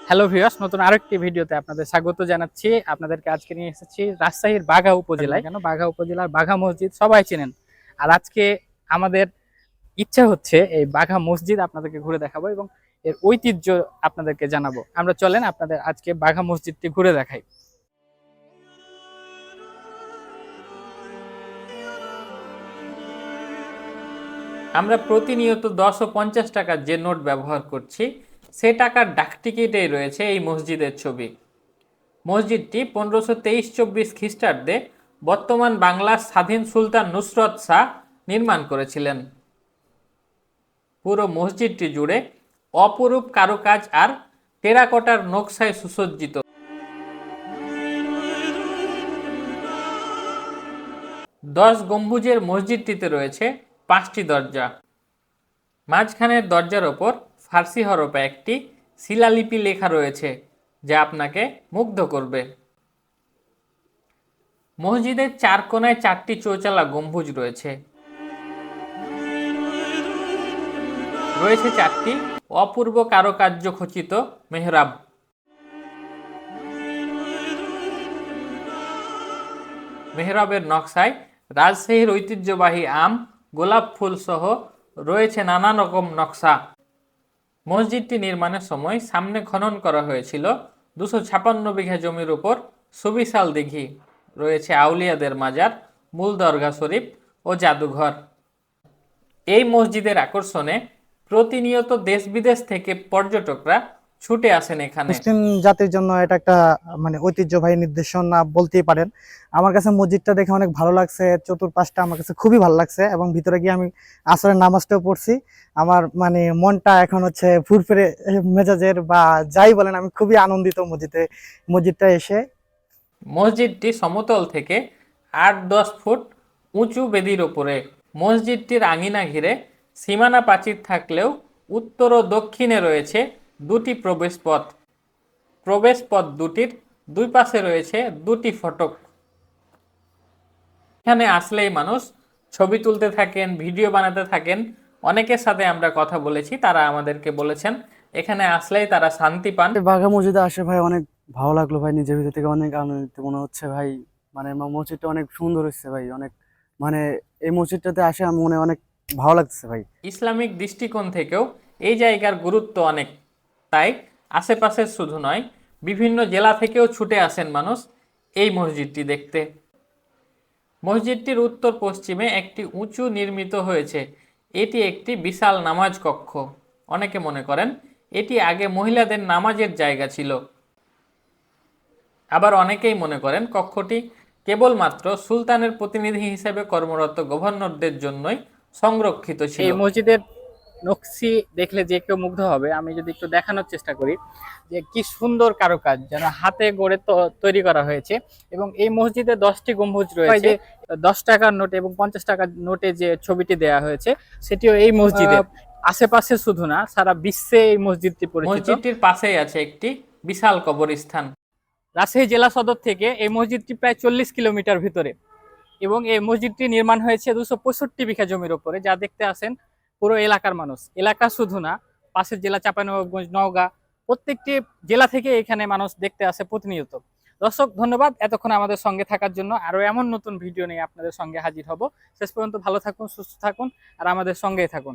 Hello viewers, নতুন আরেকটি ভিডিওতে আপনাদের স্বাগত জানাচ্ছি। আপনাদেরকে আজকে নিয়ে এসেছি রাজশাহীর বাঘা উপজেলায়। কেন বাঘা উপজেলার বাঘা মসজিদ সবাই চেনেন। আর আজকে আমাদের ইচ্ছা হচ্ছে এই বাঘা মসজিদ আপনাদেরকে ঘুরে দেখাবো এবং এর ঐতিহ্য আপনাদেরকে জানাবো। আমরা চলেন আপনাদের আজকে বাঘা মসজিদটি ঘুরে দেখাই। আমরা প্রতিনিয়ত 10 ও 50 টাকার যে নোট ব্যবহার করছি, সে টাকার ডাকটিকিটেই রয়েছে এই মসজিদের ছবি। মসজিদটি 1523-24 খ্রিস্টাব্দে বর্তমান বাংলার স্বাধীন সুলতান নুসরত শাহ নির্মাণ করেছিলেন। পুরো মসজিদটি জুড়ে অপরূপ কারুকাজ আর টেরাকোটার নকশায় সুসজ্জিত। 10 গম্বুজের মসজিদটিতে রয়েছে 5টি দরজা। মাঝখানের দরজার ওপর ফার্সি হরফে একটি শিলালিপি লেখা রয়েছে, যা আপনাকে মুগ্ধ করবে। মসজিদের 4 কোণায় 4টি চৌচালা গম্বুজ রয়েছে। রয়েছে 4টি অপূর্ব কারুকার্য খচিত মেহরাব। মেহরাবের নকশায় রাজশাহীর ঐতিহ্যবাহী আম, গোলাপ ফুল সহ রয়েছে নানা রকম নকশা। মসজিদটি নির্মাণের সময় সামনে খনন করা হয়েছিল 256 বিঘা জমির উপর সুবিশাল দিঘি। রয়েছে আউলিয়াদের মাজার, মূল দরগা শরীফ ও জাদুঘর। এই মসজিদের আকর্ষণে প্রতিনিয়ত দেশ বিদেশ থেকে পর্যটকরা ছুটে আসেন এখানে। মুসলিম জাতির জন্য এটা একটা ঐতিহ্যবাহী নির্দেশনা বলতেই পারেন। আমার কাছে মসজিদটা দেখে অনেক ভালো লাগছে, চতুর্পাশটা আমার কাছে খুবই ভালো লাগছে এবং ভিতরে গিয়ে আমি আসরের নামাজটাও পড়ছি। আমার মনটা এখন হচ্ছে ফুরফুরে মেজাজের বা যাই বলেন, আমি খুবই আনন্দিত মসজিদটা এসে। মসজিদটি সমতল থেকে 8-10 ফুট উঁচু বেদির উপরে। মসজিদটির আঙিনা ঘিরে সীমানা প্রাচীর থাকলেও উত্তর ও দক্ষিণে রয়েছে 2টি প্রবেশপথ। প্রবেশপথ দুটির দুই পাশে রয়েছে 2টি ফটক। এখানে আসলেই মানুষ ছবি তুলতে থাকেন, ভিডিও বানাতে থাকেন। অনেকের সাথে আমরা কথা বলেছি, তারা আমাদেরকে বলেছেন এখানে আসলেই তারা শান্তি পান। বাঘা মসজিদে আসে ভাই অনেক ভালো লাগলো ভাই, নিজের ভিতর থেকে অনেক আনন্দিত মনে হচ্ছে ভাই। মসজিদটা অনেক সুন্দর হচ্ছে ভাই, অনেক এই মসজিদটাতে আসে আমার মনে অনেক ভালো লাগছে ভাই। ইসলামিক দৃষ্টিকোণ থেকেও এই জায়গার গুরুত্ব অনেক। তাই আশেপাশের শুধু নয়, বিভিন্ন জেলা থেকেও ছুটে আসেন মানুষ এই মসজিদটি দেখতে। মসজিদটির উত্তর পশ্চিমে একটি উঁচু নির্মিত হয়েছে। এটি একটি বিশাল নামাজ কক্ষ। অনেকে মনে করেন এটি আগে মহিলাদের নামাজের জায়গা ছিল। আবার অনেকেই মনে করেন কক্ষটি কেবলমাত্র সুলতানের প্রতিনিধি হিসেবে কর্মরত গভর্নরদের জন্যই সংরক্ষিত ছিল। এই মসজিদের নকশি দেখলে যে কেউ মুগ্ধ হবে। আমি যদি একটু দেখানোর চেষ্টা করি যে কি সুন্দর কারুকাজ, যেন হাতে গড়ে তৈরি করা হয়েছে। এবং এই মসজিদে 10টি গম্বুজ রয়েছে। 10 টাকার নোটে এবং 50 টাকার নোটে যে ছবিটি দেয়া হয়েছে, সেটিও এই মসজিদে। আশেপাশে শুধু না, সারা বিশ্বে এই মসজিদটি পরিচিত। মসজিদটির পাশেই আছে একটি বিশাল কবরস্থান। রাজশাহী জেলা সদর থেকে এই মসজিদটি প্রায় 40 কিলোমিটার ভিতরে এবং এই মসজিদটি নির্মাণ হয়েছে 265 বিঘা জমির উপরে, যা দেখতে আসেন পুরো এলাকার মানুষ। এলাকা শুধু না, পাশের জেলা চাঁপাইনবাবগঞ্জ, নওগাঁ, প্রত্যেকটি জেলা থেকে এখানে মানুষ দেখতে আসে প্রতিনিয়ত। দর্শক, ধন্যবাদ এতক্ষণ আমাদের সঙ্গে থাকার জন্য। আরো এমন নতুন ভিডিও নিয়ে আপনাদের সঙ্গে হাজির হব। শেষ পর্যন্ত ভালো থাকুন, সুস্থ থাকুন আর আমাদের সঙ্গেই থাকুন।